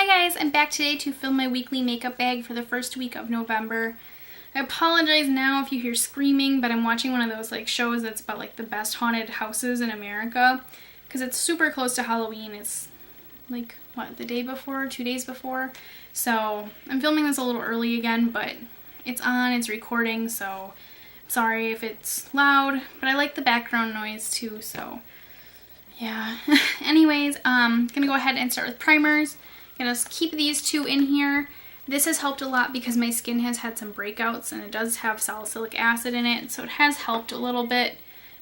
Hi guys, I'm back today to film my weekly makeup bag for the first week of November. I apologize now if you hear screaming, but I'm watching one of those shows that's about the best haunted houses in America because it's super close to Halloween. It's the day before, 2 days before. So I'm filming this a little early again, but it's on, it's recording, so sorry if it's loud, but I like the background noise too, so yeah. Anyways, gonna go ahead and start with primers. Gonna keep these two in here. This has helped a lot because my skin has had some breakouts and it does have salicylic acid in it, so it has helped a little bit,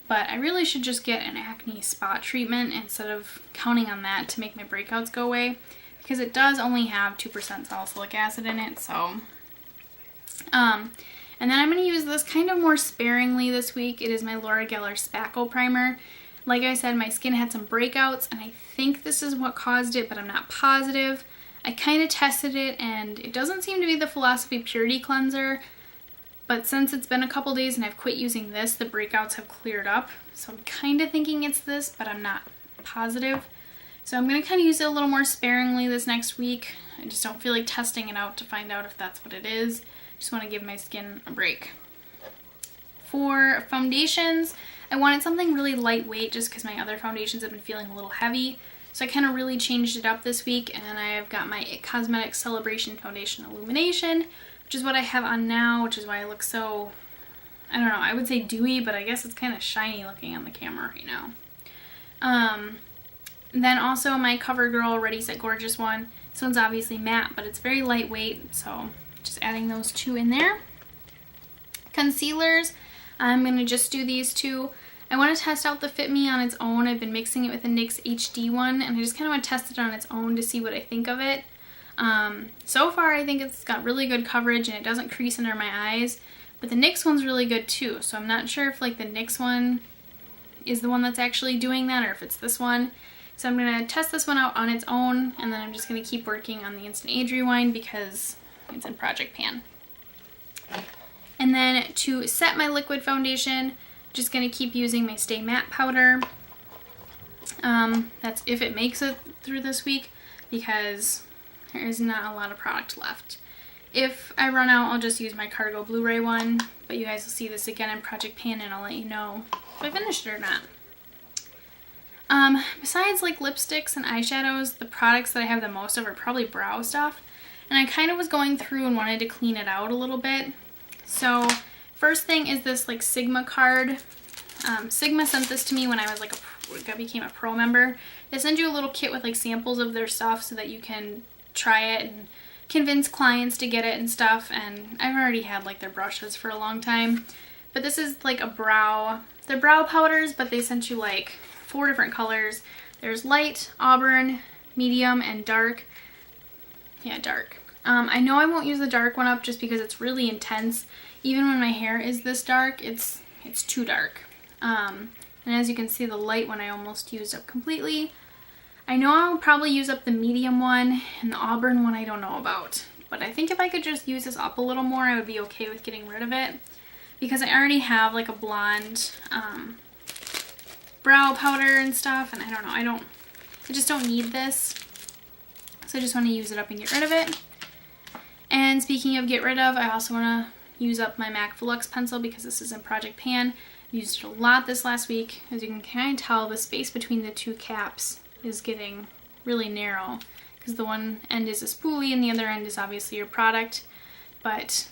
but I really should just get an acne spot treatment instead of counting on that to make my breakouts go away, because it does only have 2% salicylic acid in it. So and then I'm going to use this kind of more sparingly this week. It is my Laura Geller Spackle Primer. Like I said, my skin had some breakouts and I think this is what caused it, but I'm not positive. I kind of tested it and it doesn't seem to be the Philosophy Purity Cleanser, but since it's been a couple days and I've quit using this, the breakouts have cleared up. So I'm kind of thinking it's this, but I'm not positive. So I'm going to kind of use it a little more sparingly this next week. I just don't feel like testing it out to find out if that's what it is. Just want to give my skin a break. For foundations, I wanted something really lightweight just because my other foundations have been feeling a little heavy. So I kind of really changed it up this week, and I've got my IT Cosmetics Celebration Foundation Illumination, which is what I have on now, which is why I look so, I don't know, I would say dewy, but I guess it's kind of shiny looking on the camera right now. Then also my CoverGirl Ready Set Gorgeous one. This one's obviously matte, but it's very lightweight, so just adding those two in there. Concealers, I'm going to just do these two. I want to test out the Fit Me on its own. I've been mixing it with the NYX HD one, and I just kind of want to test it on its own to see what I think of it. So far I think it's got really good coverage and it doesn't crease under my eyes, but the NYX one's really good too, so I'm not sure if the NYX one is the one that's actually doing that or if it's this one. So I'm going to test this one out on its own, and then I'm just going to keep working on the Instant Age Rewind because it's in Project Pan. And then to set my liquid foundation, just going to keep using my Stay Matte powder. That's if it makes it through this week, because there is not a lot of product left. If I run out, I'll just use my Cargo Blu-ray one, but you guys will see this again in Project Pan and I'll let you know if I finished it or not. Besides lipsticks and eyeshadows, the products that I have the most of are probably brow stuff, and I kind of was going through and wanted to clean it out a little bit. So first thing is this Sigma card. Sigma sent this to me when I was became a pro member. They send you a little kit with samples of their stuff so that you can try it and convince clients to get it and stuff, and I've already had their brushes for a long time. But this is they're brow powders, but they sent you 4 different colors. There's light, auburn, medium, and dark. Yeah, dark. I know I won't use the dark one up just because it's really intense. Even when my hair is this dark, it's too dark. And as you can see, the light one I almost used up completely. I know I'll probably use up the medium one, and the auburn one I don't know about. But I think if I could just use this up a little more, I would be okay with getting rid of it. Because I already have a blonde brow powder and stuff, and I just don't need this. So I just want to use it up and get rid of it. And speaking of get rid of, I also want to use up my MAC Velux pencil because this is in Project Pan. I used it a lot this last week. As you can kind of tell, the space between the two caps is getting really narrow because the one end is a spoolie and the other end is obviously your product. But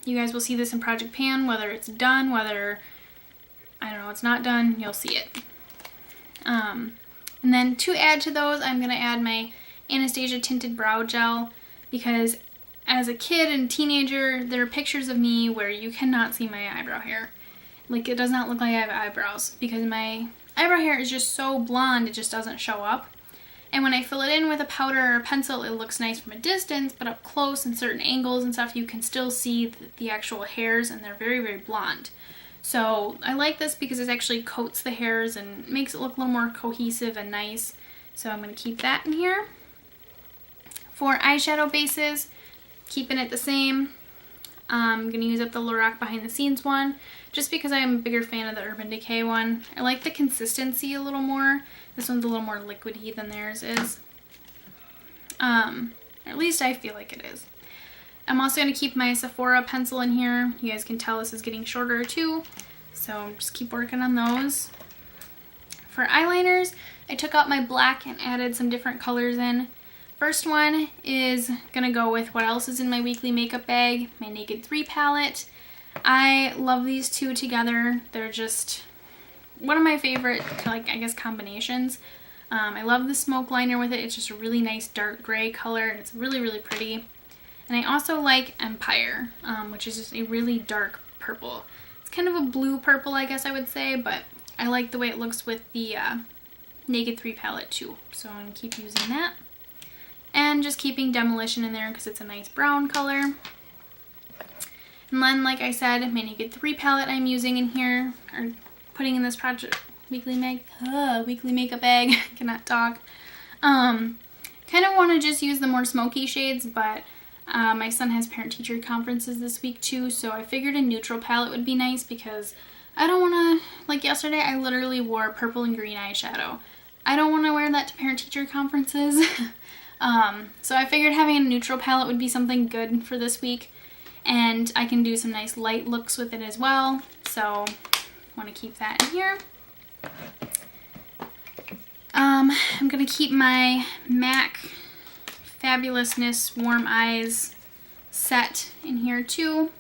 you guys will see this in Project Pan, whether it's done, whether, it's not done, you'll see it. And then to add to those, I'm going to add my Anastasia Tinted Brow Gel, because as a kid and teenager, there are pictures of me where you cannot see my eyebrow hair. It does not look like I have eyebrows because my eyebrow hair is just so blonde, it just doesn't show up. And when I fill it in with a powder or a pencil, it looks nice from a distance, but up close in certain angles and stuff, you can still see the actual hairs, and they're very, very blonde. So I like this because it actually coats the hairs and makes it look a little more cohesive and nice. So I'm going to keep that in here. For eyeshadow bases, keeping it the same. I'm going to use up the Lorac Behind the Scenes one, just because I'm a bigger fan of the Urban Decay one. I like the consistency a little more. This one's a little more liquidy than theirs is. Or at least I feel like it is. I'm also going to keep my Sephora pencil in here. You guys can tell this is getting shorter too. So just keep working on those. For eyeliners, I took out my black and added some different colors in. First one is going to go with what else is in my weekly makeup bag, my Naked 3 palette. I love these two together. They're just one of my favorite, like, I guess, combinations. I love the smoke liner with it. It's just a really nice dark gray color, and it's really, really pretty. And I also like Empire, which is just a really dark purple. It's kind of a blue purple, I guess I would say, but I like the way it looks with the Naked 3 palette too. So I'm going to keep using that. And just keeping Demolition in there because it's a nice brown color. And then, like I said, my Naked 3 palette I'm using in here, or putting in this project weekly makeup bag. Cannot talk. Kind of want to just use the more smoky shades, but my son has parent-teacher conferences this week too, so I figured a neutral palette would be nice because I don't want to, like yesterday, I literally wore purple and green eyeshadow. I don't want to wear that to parent-teacher conferences. So I figured having a neutral palette would be something good for this week, and I can do some nice light looks with it as well, so I want to keep that in here. I'm going to keep my MAC Fabulousness Warm Eyes set in here too,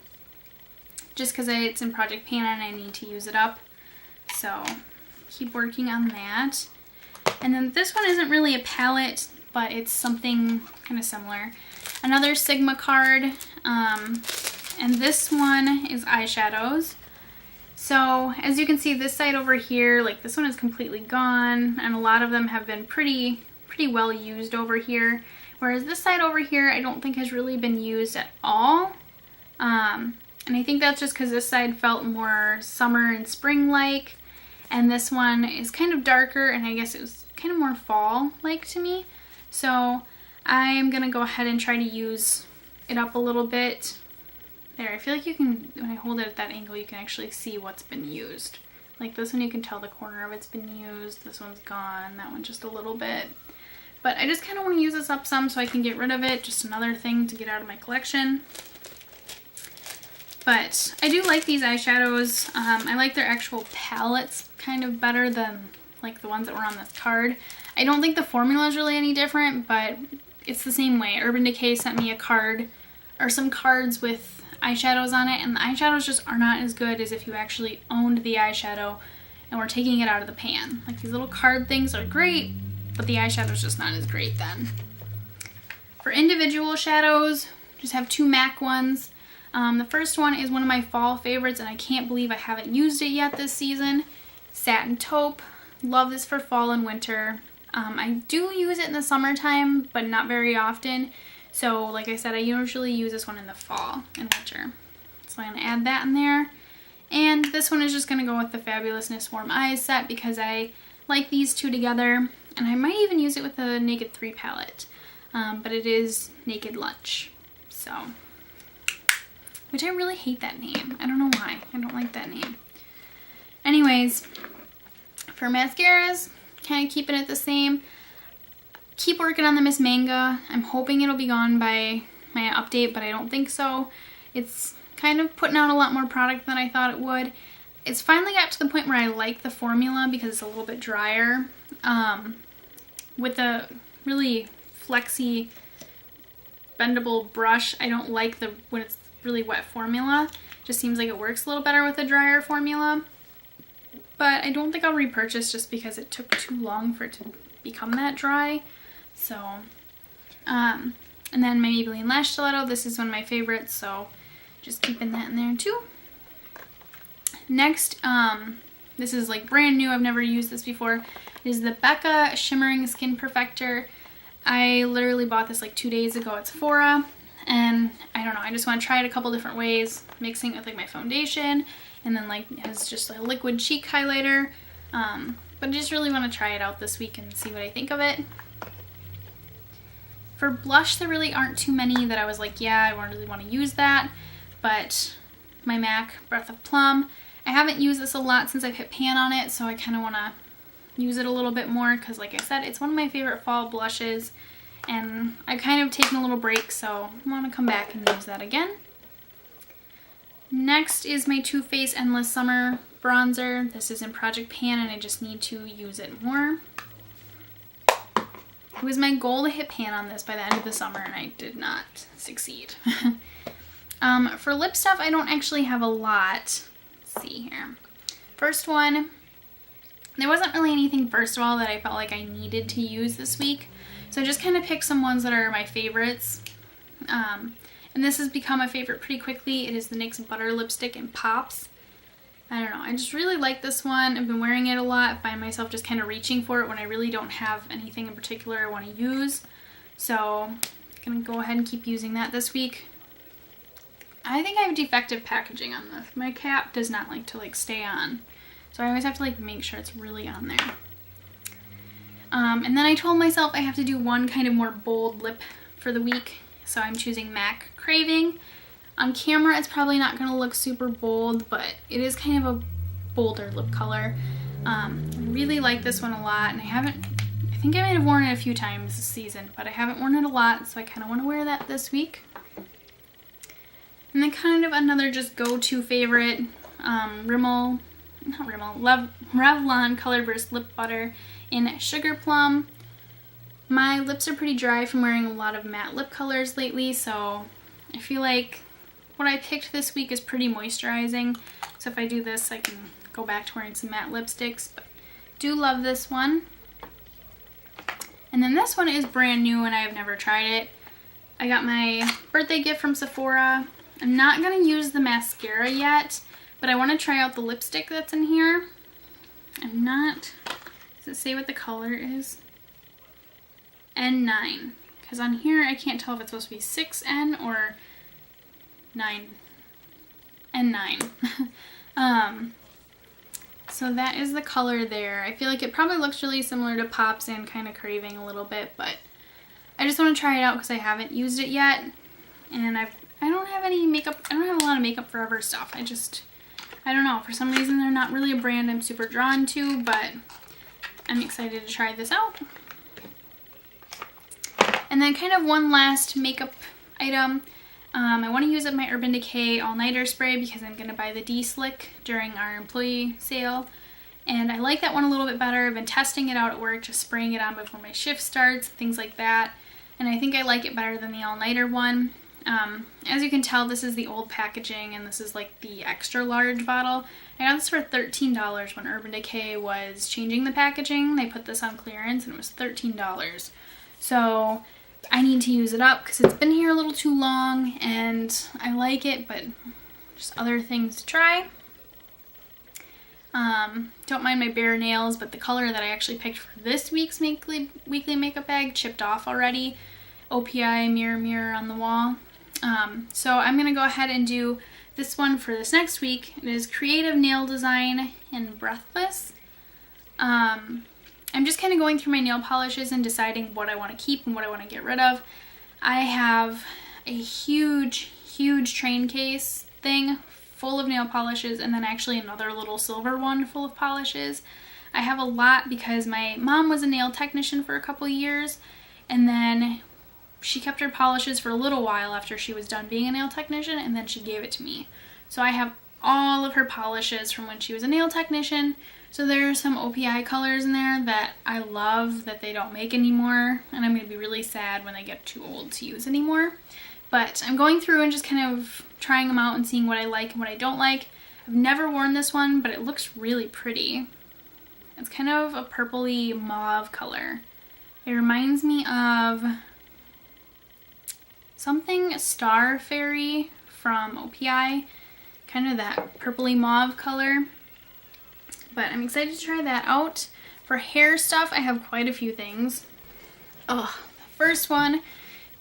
just because it's in Project Pana and I need to use it up, so keep working on that. And then this one isn't really a palette, but it's something kind of similar. Another Sigma card, and this one is eyeshadows. So as you can see, this side over here, like this one is completely gone, and a lot of them have been pretty well used over here. Whereas this side over here, I don't think has really been used at all. And I think that's just because this side felt more summer and spring-like, and this one is kind of darker, and I guess it was kind of more fall-like to me. So I am going to go ahead and try to use it up a little bit. There, I feel like you can, when I hold it at that angle, you can actually see what's been used. Like this one, you can tell the corner of it's been used. This one's gone. That one just a little bit. But I just kind of want to use this up some so I can get rid of it. Just another thing to get out of my collection. But I do like these eyeshadows. I like their actual palettes kind of better than like the ones that were on this card. I don't think the formula is really any different, but it's the same way. Urban Decay sent me a card, or some cards with eyeshadows on it, and the eyeshadows just are not as good as if you actually owned the eyeshadow and were taking it out of the pan. Like these little card things are great, but the eyeshadow's just not as great then. For individual shadows, just have two MAC ones. The first one is one of my fall favorites, and I can't believe I haven't used it yet this season. Satin Taupe. Love this for fall and winter. I do use it in the summertime, but not very often. So like I said, I usually use this one in the fall and winter. So I'm going to add that in there. And this one is just going to go with the Fabulousness Warm Eyes set because I like these two together. And I might even use it with the Naked 3 palette. But it is Naked Lunch. So, which I really hate that name. I don't know why. I don't like that name. Anyways, for mascaras, kind of keeping it the same. Keep working on the Miss Manga. I'm hoping it'll be gone by my update, but I don't think so. It's kind of putting out a lot more product than I thought it would. It's finally got to the point where I like the formula because it's a little bit drier. With a really flexy, bendable brush, I don't like when it's really wet formula. It just seems like it works a little better with a drier formula. But I don't think I'll repurchase just because it took too long for it to become that dry. So, and then my Maybelline Lash Stiletto. This is one of my favorites, so just keeping that in there too. Next, this is like brand new. I've never used this before. It is the Becca Shimmering Skin Perfector. I literally bought this like 2 days ago at Sephora, and I don't know, I just want to try it a couple different ways, mixing it with like my foundation, and then like as just a liquid cheek highlighter. But I just really want to try it out this week and see what I think of it. For blush, there really aren't too many that I was like, yeah, I really want to use that. But my MAC Breath of Plum, I haven't used this a lot since I've hit pan on it, so I kind of want to use it a little bit more because, like I said, it's one of my favorite fall blushes. and I've kind of taken a little break, so I want to come back and use that again. Next is my Too Faced Endless Summer bronzer. This is in Project Pan and I just need to use it more. It was my goal to hit pan on this by the end of the summer and I did not succeed. For lip stuff, I don't actually have a lot. Let's see here. First one, there wasn't really anything, first of all, that I felt like I needed to use this week. So I just kind of picked some ones that are my favorites. And this has become a favorite pretty quickly. It is the NYX Butter Lipstick in Pops. I don't know, I just really like this one. I've been wearing it a lot. I find myself just kind of reaching for it when I really don't have anything in particular I want to use. So I'm going to go ahead and keep using that this week. I think I have defective packaging on this. My cap does not like to stay on. So I always have to make sure it's really on there. And then I told myself I have to do one kind of more bold lip for the week. So I'm choosing MAC Craving. On camera, it's probably not going to look super bold, but it is kind of a bolder lip color. I really like this one a lot, and I think I might have worn it a few times this season, but I haven't worn it a lot, so I kind of want to wear that this week. And then kind of another just go-to favorite, Revlon Color Burst Lip Butter in Sugar Plum. My lips are pretty dry from wearing a lot of matte lip colors lately, so I feel like what I picked this week is pretty moisturizing, so if I do this I can go back to wearing some matte lipsticks, but do love this one. And then this one is brand new and I have never tried it. I got my birthday gift from Sephora. I'm not going to use the mascara yet, but I want to try out the lipstick that's in here. Does it say what the color is? N9, because on here I can't tell if it's supposed to be 6N or 9. N9. So that is the color there. I feel like it probably looks really similar to Pops and kind of Craving a little bit, but I just want to try it out because I haven't used it yet, and I don't have any makeup. I don't have a lot of Makeup Forever stuff. I don't know, for some reason they're not really a brand I'm super drawn to, but I'm excited to try this out. And then kind of one last makeup item. I want to use up my Urban Decay All Nighter Spray because I'm going to buy the D-Slick during our employee sale. And I like that one a little bit better. I've been testing it out at work, just spraying it on before my shift starts, things like that. And I think I like it better than the All Nighter one. As you can tell, this is the old packaging and this is like the extra large bottle. I got this for $13 when Urban Decay was changing the packaging. They put this on clearance and it was $13. So I need to use it up because it's been here a little too long and I like it, but just other things to try. Don't mind my bare nails, but the color that I actually picked for this week's weekly makeup bag chipped off already. OPI Mirror Mirror on the Wall. So I'm going to go ahead and do this one for this next week. It is Creative Nail Design in Breathless. I'm just kind of going through my nail polishes and deciding what I want to keep and what I want to get rid of. I have a huge train case thing full of nail polishes and then actually another little silver one full of polishes. I have a lot because my mom was a nail technician for a couple years and then she kept her polishes for a little while after she was done being a nail technician and then she gave it to me. So I have all of her polishes from when she was a nail technician. So there are some OPI colors in there that I love that they don't make anymore, and I'm going to be really sad when they get too old to use anymore. But I'm going through and just kind of trying them out and seeing what I like and what I don't like. I've never worn this one, but it looks really pretty. It's kind of a purpley mauve color. It reminds me of something Star Fairy from OPI, kind of that purpley mauve color. But I'm excited to try that out. For hair stuff, I have quite a few things. The first one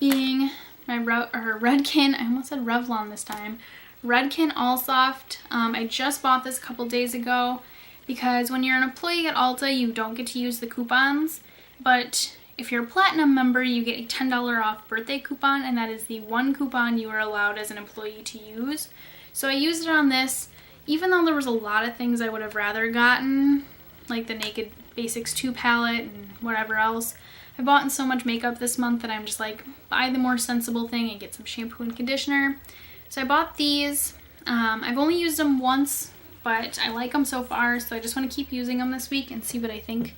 being my Redken, I almost said Revlon this time, Redken All Soft. I just bought this a couple days ago because when you're an employee at Ulta, you don't get to use the coupons, but if you're a Platinum member, you get a $10 off birthday coupon, and that is the one coupon you are allowed as an employee to use. So I used it on this. Even though there was a lot of things I would have rather gotten, like the Naked Basics 2 palette and whatever else, I bought in so much makeup this month that I'm just like, buy the more sensible thing and get some shampoo and conditioner. So I bought these. I've only used them once, but I like them so far, so I just want to keep using them this week and see what I think,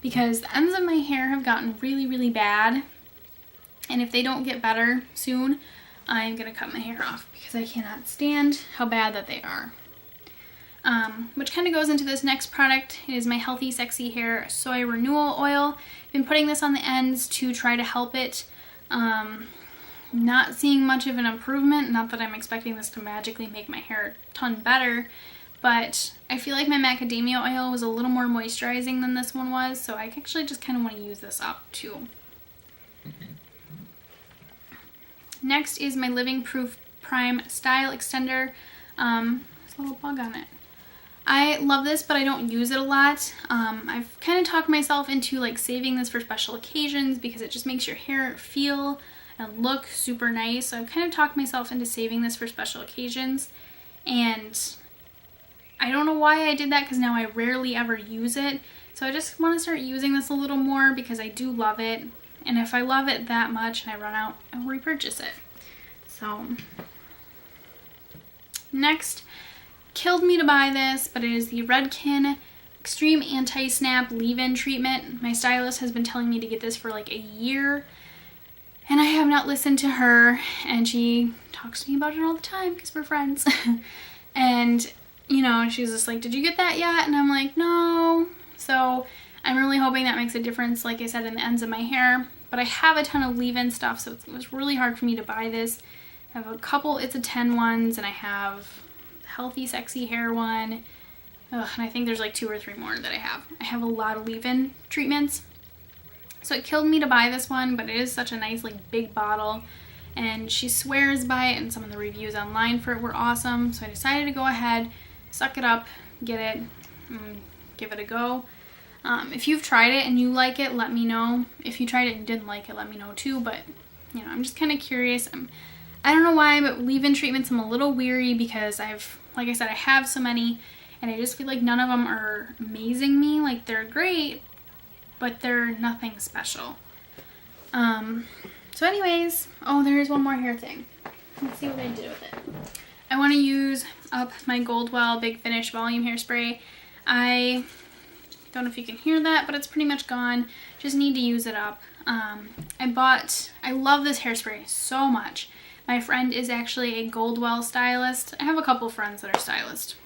because the ends of my hair have gotten really, really bad, and if they don't get better soon, I'm gonna cut my hair off because I cannot stand how bad that they are. Which kind of goes into this next product. It is my Healthy Sexy Hair Soy Renewal Oil. I've been putting this on the ends to try to help it. Not seeing much of an improvement, not that I'm expecting this to magically make my hair a ton better, but I feel like my macadamia oil was a little more moisturizing than this one was, so I actually just kind of want to use this up too. Next is my Living Proof Prime Style Extender. There's a little bug on it. I love this, but I don't use it a lot. I've kind of talked myself into like saving this for special occasions because it just makes your hair feel and look super nice. So I've kind of talked myself into saving this for special occasions, and I don't know why I did that because now I rarely ever use it. So I just want to start using this a little more because I do love it. And if I love it that much and I run out, I'll repurchase it. So next, killed me to buy this, but it is the Redken Extreme Anti-Snap Leave-In Treatment. My stylist has been telling me to get this for like a year, and I have not listened to her, and she talks to me about it all the time because we're friends. And, you know, she's just like, did you get that yet? And I'm like, no. So I'm really hoping that makes a difference, like I said, in the ends of my hair. But I have a ton of leave-in stuff, so it was really hard for me to buy this. I have a couple It's a 10 ones, and I have the Healthy Sexy Hair one. Ugh, and I think there's like 2 or 3 more that I have. I have a lot of leave-in treatments. So it killed me to buy this one, but it is such a nice like big bottle, and she swears by it, and some of the reviews online for it were awesome. So I decided to go ahead, suck it up, get it, and give it a go. If you've tried it and you like it, let me know. If you tried it and didn't like it, let me know too. But, you know, I'm just kind of curious. I don't know why, but leave-in treatments I'm a little weary because like I said, I have so many, and I just feel like none of them are amazing me. Like, they're great, but they're nothing special. So anyways, oh, there's one more hair thing. Let's see what I did with it. I want to use up my Goldwell Big Finish Volume Hairspray. I don't know if you can hear that, but it's pretty much gone. Just need to use it up. I love this hairspray so much. My friend is actually a Goldwell stylist. I have a couple friends that are stylists,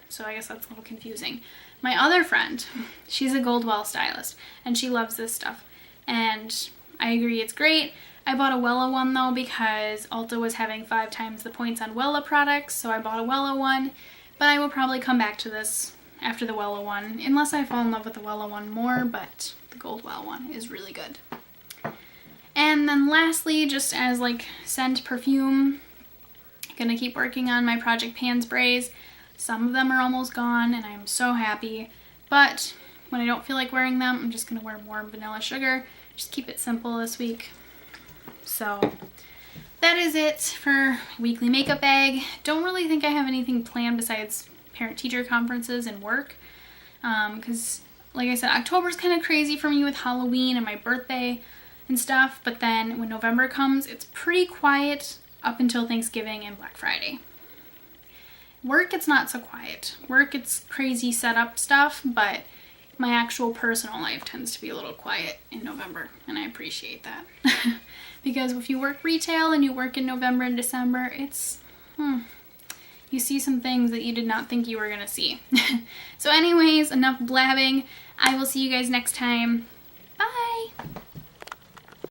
so I guess that's a little confusing. My other friend, she's a Goldwell stylist, and she loves this stuff. And I agree, it's great. I bought a Wella one though because Ulta was having 5 times the points on Wella products, so I bought a Wella one. But I will probably come back to this after the Wella one, unless I fall in love with the Wella one more, but the Goldwell one is really good. And then lastly, just as like scent perfume, I'm gonna keep working on my Project Pan sprays. Some of them are almost gone, and I'm so happy. But when I don't feel like wearing them, I'm just gonna wear more vanilla sugar. Just keep it simple this week. So that is it for weekly makeup bag. Don't really think I have anything planned besides parent-teacher conferences and work, because like I said, October's kind of crazy for me with Halloween and my birthday and stuff, but then when November comes, it's pretty quiet up until Thanksgiving and Black Friday. Work, it's not so quiet. Work, it's crazy setup stuff, but my actual personal life tends to be a little quiet in November, and I appreciate that. Because if you work retail and you work in November and December, it's you see some things that you did not think you were gonna see. So anyways, enough blabbing. I will see you guys next time.